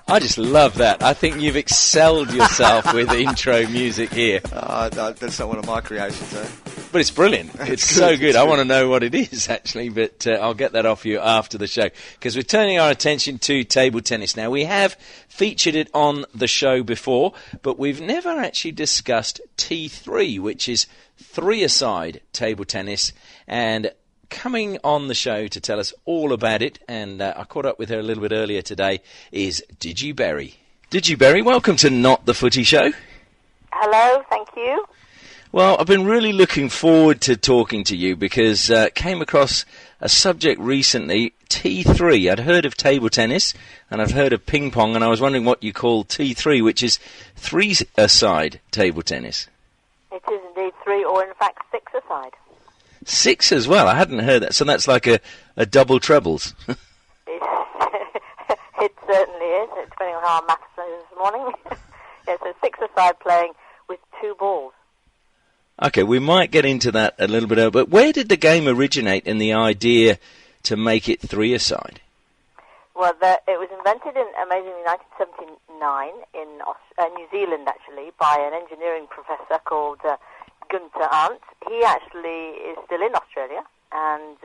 I just love that. I think you've excelled yourself with intro music here. That's not one of my creations, though. But it's brilliant. It's so good. I want to know what it is, actually, but I'll get that off you after the show. Because we're turning our attention to table tennis now. We have featured it on the show before, but we've never actually discussed T3, which is three-a-side table tennis. And coming on the show to tell us all about it, and I caught up with her a little bit earlier today, is Digi Berry. Digi Berry, welcome to Not the Footy Show. Hello, thank you. Well, I've been really looking forward to talking to you because came across a subject recently, T3. I'd heard of table tennis and I've heard of ping pong, and I was wondering what you call T3, which is three-a-side table tennis. It is indeed three, or in fact six-a-side. Six as well? I hadn't heard that. So that's like a double trebles. It certainly is, depending on how our maths is this morning. Yeah, so six-a-side playing with two balls. Okay, we might get into that a little bit, but where did the game originate in the idea to make it three-a-side? Well, it was invented in, amazingly, 1979 in New Zealand, actually, by an engineering professor called Gunther Arndt. He actually is still in Australia and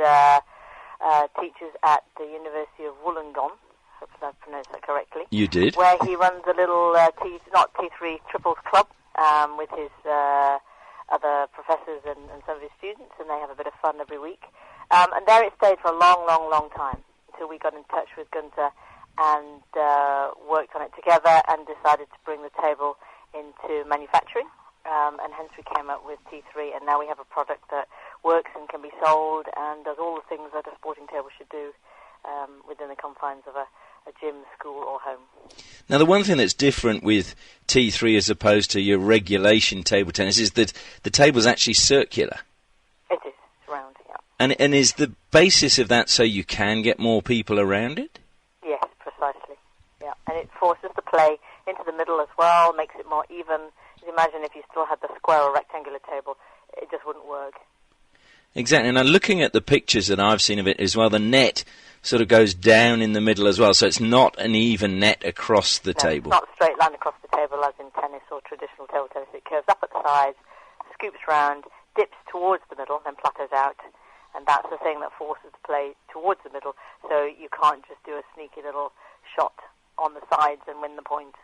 teaches at the University of Wollongong. Hopefully I pronounced that correctly. You did. Where he runs a little T3 triples club with his other professors and some of his students, and they have a bit of fun every week. And there it stayed for a long, long, long time until we got in touch with Gunther and worked on it together and decided to bring the table into manufacturing. And hence we came up with T3, and now we have a product that works and can be sold and does all the things that a sporting table should do within the confines of a gym, school or home. Now, the one thing that's different with T3 as opposed to your regulation table tennis is that the table's actually circular. It is. It's round, yeah. And is the basis of that so you can get more people around it? Yes, precisely. Yeah, and it forces the play into the middle as well, makes it more even. Imagine if you still had the square or rectangular table, it just wouldn't work. Exactly, and I'm looking at the pictures that I've seen of it as well. The net sort of goes down in the middle as well, so it's not an even net across the table. It's not a straight line across the table as in tennis or traditional table tennis. It curves up at the sides, scoops round, dips towards the middle, then plateaus out, and that's the thing that forces the play towards the middle, so you can't just do a sneaky little shot on the sides and win the point.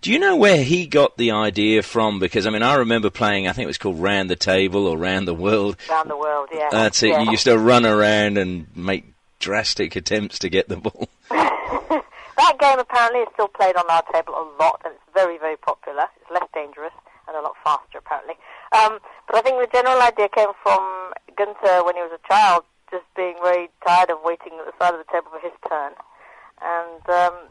Do you know where he got the idea from? Because, I mean, I remember playing, I think it was called Round the Table or Round the World. Round the World, yeah. That's it. Yeah. You used to run around and make drastic attempts to get the ball. That game apparently is still played on our table a lot, and it's very, very popular. It's less dangerous and a lot faster, apparently. But I think the general idea came from Gunther when he was a child, just being very tired of waiting at the side of the table for his turn. And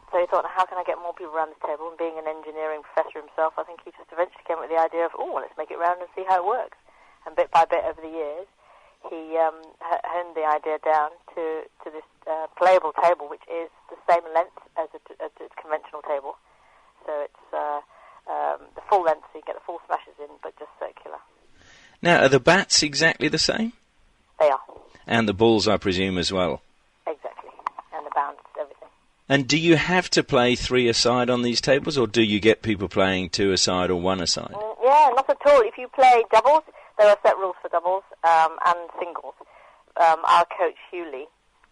so he thought, how can I get more people around this table? And being an engineering professor himself, I think he just eventually came up with the idea of, let's make it round and see how it works. And bit by bit over the years, he honed the idea down to this playable table, which is the same length as a conventional table. So it's the full length, so you get the full smashes in, but just circular. Now, are the bats exactly the same? They are. And the balls, I presume, as well? Exactly. And the bounce, everything. And do you have to play three-a-side on these tables, or do you get people playing two-a-side or one-a-side? Yeah, not at all. If you play doubles, there are set rules for doubles and singles. Our coach, Hewley,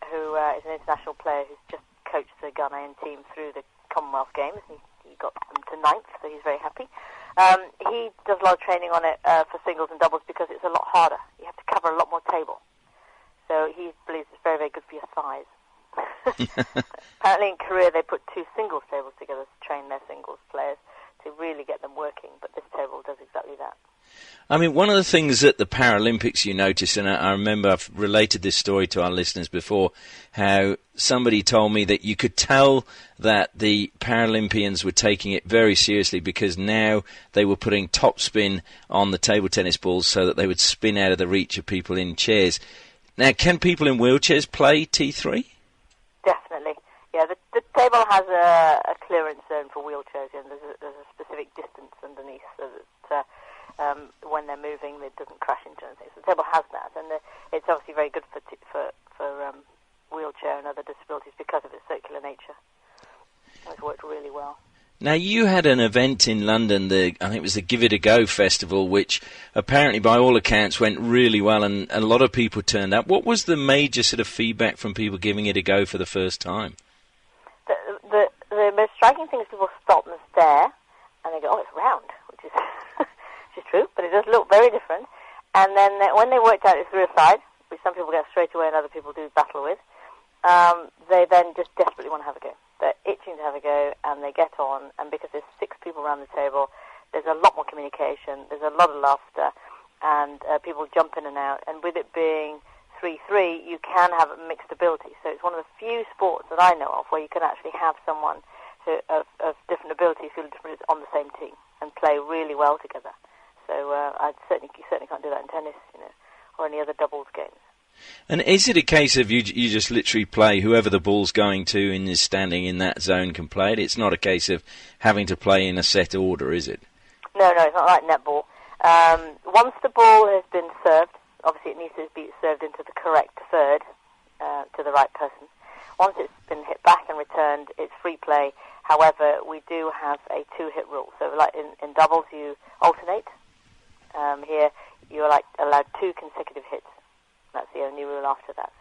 who is an international player who's just coached the Ghanaian team through the Commonwealth Games, he got them to 9th, so he's very happy. He does a lot of training on it for singles and doubles because it's a lot harder. You have to cover a lot more table. So he believes it's very, very good for your size. Apparently in Korea they put two singles tables together to train their singles players to really get them working, but this table does exactly that. I mean, one of the things at the Paralympics you notice, and I remember I've related this story to our listeners before, how somebody told me that you could tell that the Paralympians were taking it very seriously because now they were putting topspin on the table tennis balls so that they would spin out of the reach of people in chairs. Now, can people in wheelchairs play T3? Definitely. Yeah, the table has a clearance zone for wheelchairs, and there's a specific distance underneath so that when they're moving, it doesn't crash into anything. So the table has that, and it's obviously very good for wheelchair and other disabilities because of its circular nature. It's worked Now, you had an event in London, I think it was the Give It a Go festival, which apparently, by all accounts, went really well, and a lot of people turned up. What was the major sort of feedback from people giving it a go for the first time? The most striking thing is people stop and stare, and they go, "Oh, it's round," which is which is true, but it does look very different. And then when they worked out it's rear side, which some people get straight away and other people do battle with, they then just desperately want to have a go. They're itching to have a go, and they get on, and because there's 6 people around the table, there's a lot more communication, there's a lot of laughter, and people jump in and out. And with it being 3-3, you can have a mixed ability. So it's one of the few sports that I know of where you can actually have someone of different abilities who are different on the same team and play really well together. So you certainly can't do that in tennis, or any other doubles games. And is it a case of you just literally play whoever the ball's going to and is standing in that zone can play it? It's not a case of having to play in a set order, is it? No, it's not like netball. Once the ball has been served, obviously it needs to be served into the correct third to the right person. Once it's been hit back and returned, it's free play. However, we do have a 2-hit rule. So like in doubles, you alternate. Here, you're allowed 2 consecutive hits. That's the only rule after that.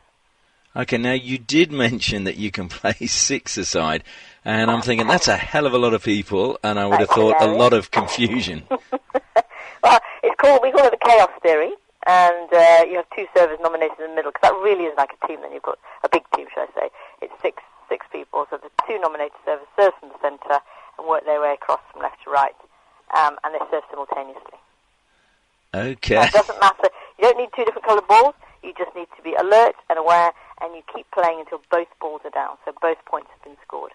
Okay, now you did mention that you can play 6-a-side, and I'm thinking that's a hell of a lot of people, and I would have thought a lot of confusion. Well, we call it the chaos theory, and you have 2 servers nominated in the middle, because that really is like a team. Then you've got a big team, should I say? It's six people, so the 2 nominated servers serve from the centre and work their way across from left to right, and they serve simultaneously. Okay. It doesn't matter. You don't need 2 different coloured balls. You just need to be alert and aware, and you keep playing until both balls are down, so both points have been scored.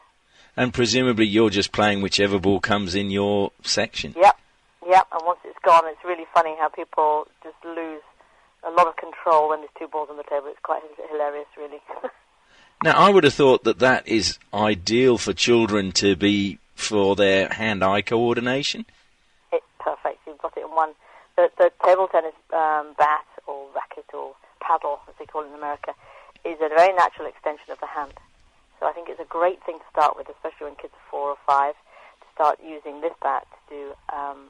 And presumably you're just playing whichever ball comes in your section. Yep, and once it's gone, it's really funny how people just lose a lot of control when there's 2 balls on the table. It's quite hilarious, really. Now, I would have thought that is ideal for children to be for their hand-eye coordination. It's perfect. You've got it in one. The table tennis bat or racket or paddle, as they call it in America, is a very natural extension of the hand. So I think it's a great thing to start with, especially when kids are 4 or 5, to start using this bat to do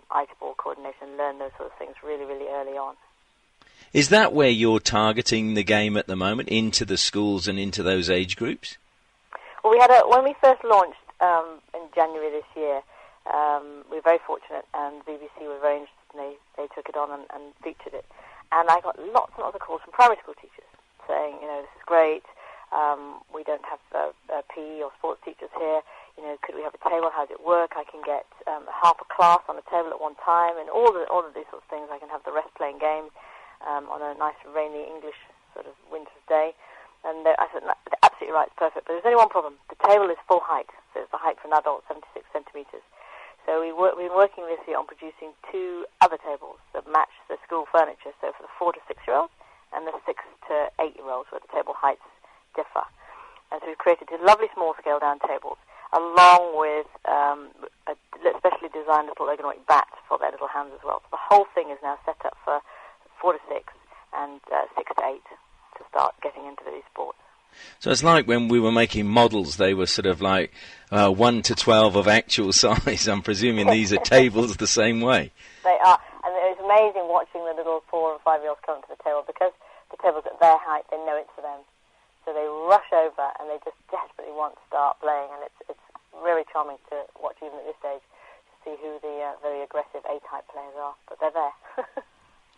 eye-to-ball coordination, learn those sort of things really, really early on. Is that where you're targeting the game at the moment, into the schools and into those age groups? Well, when we first launched in January this year, we were very fortunate, and the BBC were very interested, and they took it on and featured it. And I got lots and lots of calls from primary school teachers saying, this is great, we don't have PE or sports teachers here, could we have a table, how does it work, I can get half a class on a table at one time, and all of these sorts of things. I can have the rest playing games on a nice rainy English sort of winter's day. And I said, they're absolutely right, it's perfect, but there's only one problem. The table is full height, so it's the height for an adult, 76 centimetres. So we've been working this year on producing 2 other tables that match the school furniture, so for the 4 to 6-year-olds and the 6 to 8-year-olds, where the table heights differ. And so we've created lovely small scale-down tables, along with a specially designed little ergonomic bat for their little hands as well. So the whole thing is now set up for 4 to 6 and 6 to 8 to start getting into these sports. So it's like when we were making models, they were sort of like 1 to 12 of actual size. I'm presuming these are tables the same way. They are, and it was amazing watching the little 4 and 5-year-olds come to the table, because the table's at their height, they know it's for them. So they rush over and they just desperately want to start playing, and it's very charming to watch even at this stage to see who the very aggressive A-type players are, but they're there.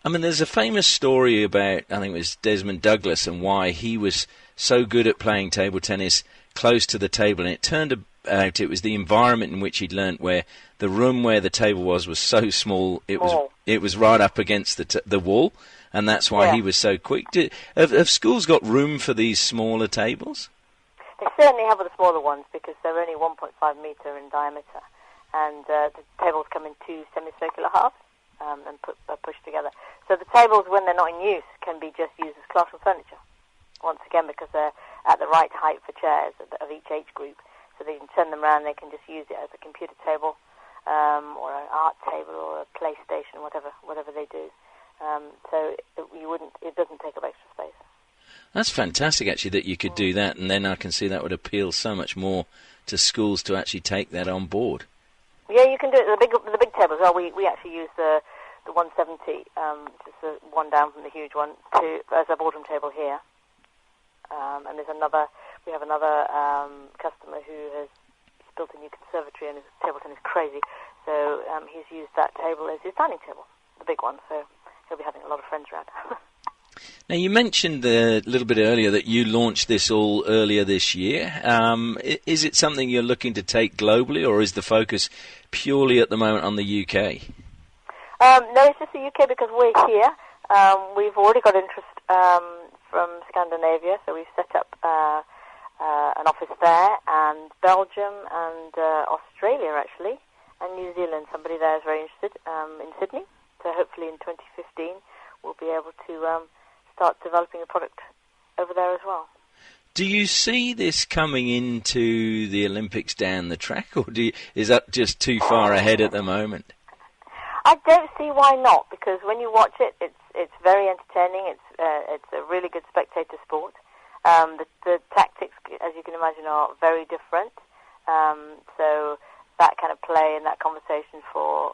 I mean, there's a famous story about, I think it was Desmond Douglas, and why he was so good at playing table tennis close to the table, and it turned out it was the environment in which he'd learnt, where the room where the table was so small, it was right up against the wall, and that's why he was so quick. Have schools got room for these smaller tables? They certainly have the smaller ones, because they're only 1.5 metre in diameter, and the tables come in 2 semicircular halves. And pushed together. So the tables, when they're not in use, can be just used as classroom furniture. Once again, because they're at the right height for chairs of each age group. So they can turn them around, they can just use it as a computer table, or an art table, or a PlayStation, whatever they do. So it doesn't take up extra space. That's fantastic, actually, that you could do that, and then I can see that would appeal so much more to schools to actually take that on board. Yeah, you can do it. The big table as well. We actually use the 170, just the one down from the huge one, as a boardroom table here. And we have another customer who has built a new conservatory and his table tennis is crazy. So he's used that table as his dining table, the big one. So he'll be having a lot of friends around. Now, you mentioned a little bit earlier that you launched this all earlier this year. Is it something you're looking to take globally, or is the focus purely at the moment on the UK? No, it's just the UK because we're here. We've already got interest from Scandinavia, so we've set up an office there, and Belgium and Australia, actually, and New Zealand. Somebody there is very interested in Sydney. So hopefully in 2015 we'll be able to start developing a product over there as well. Do you see this coming into the Olympics down the track, or is that just too far ahead at the moment? I don't see why not, because when you watch it, it's very entertaining. It's a really good spectator sport. The tactics, as you can imagine, are very different. So that kind of play and that conversation for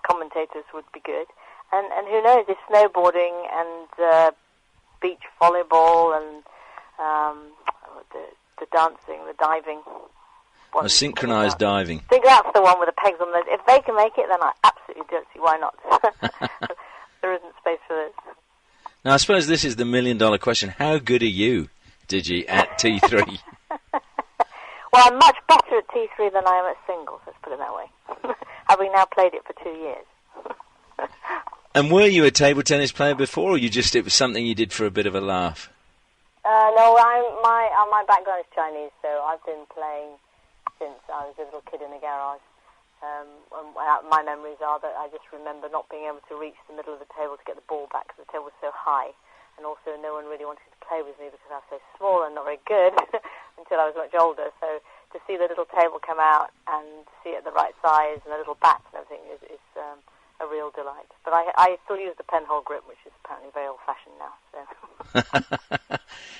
commentators would be good. And who knows, if snowboarding and beach volleyball and the dancing, the diving. Synchronised diving. I think that's the one with the pegs on those. If they can make it, then I absolutely don't see why not. There isn't space for this. Now, I suppose this is the million-dollar question. How good are you, Digi, at T3? Well, I'm much better at T3 than I am at singles, let's put it that way. Having now played it for 2 years. And were you a table tennis player before, or it was something you did for a bit of a laugh? No, my background is Chinese, so I've been playing since I was a little kid in a garage. My memories are that I just remember not being able to reach the middle of the table to get the ball back because the table was so high, and also no one really wanted to play with me because I was so small and not very good until I was much older. So to see the little table come out and see it the right size and the little bats and everything is a real delight. But I still use the penhole grip, which is apparently very old-fashioned now. So.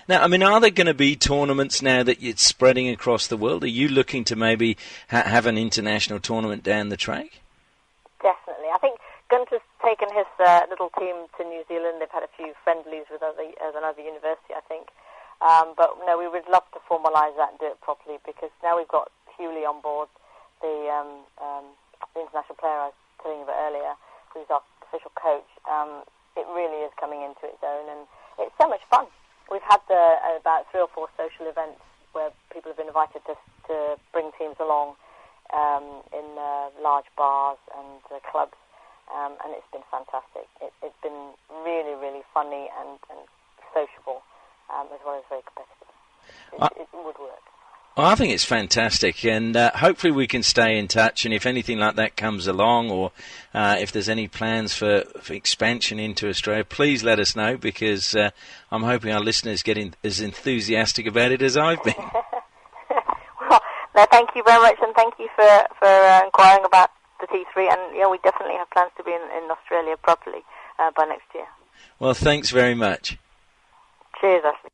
Now, I mean, are there going to be tournaments now that it's spreading across the world? Are you looking to maybe have an international tournament down the track? Definitely. I think Gunter's taken his little team to New Zealand. They've had a few friendlies with another university, I think. But no, we would love to formalise that and do it properly, because now we've got Hewley on board, the international player I was telling you about earlier, who's our official coach. It really is coming into its own, and it's so much fun. We've had about 3 or 4 social events where people have been invited to bring teams along in large bars and clubs, and it's been fantastic. It's been really, really funny and sociable, as well as very competitive. It would work. Well, I think it's fantastic, and hopefully we can stay in touch, and if anything like that comes along, or if there's any plans for expansion into Australia, please let us know, because I'm hoping our listeners get as enthusiastic about it as I've been. Well, no, thank you very much, and thank you for inquiring about the T3, and we definitely have plans to be in Australia properly by next year. Well, thanks very much. Cheers, Ashley.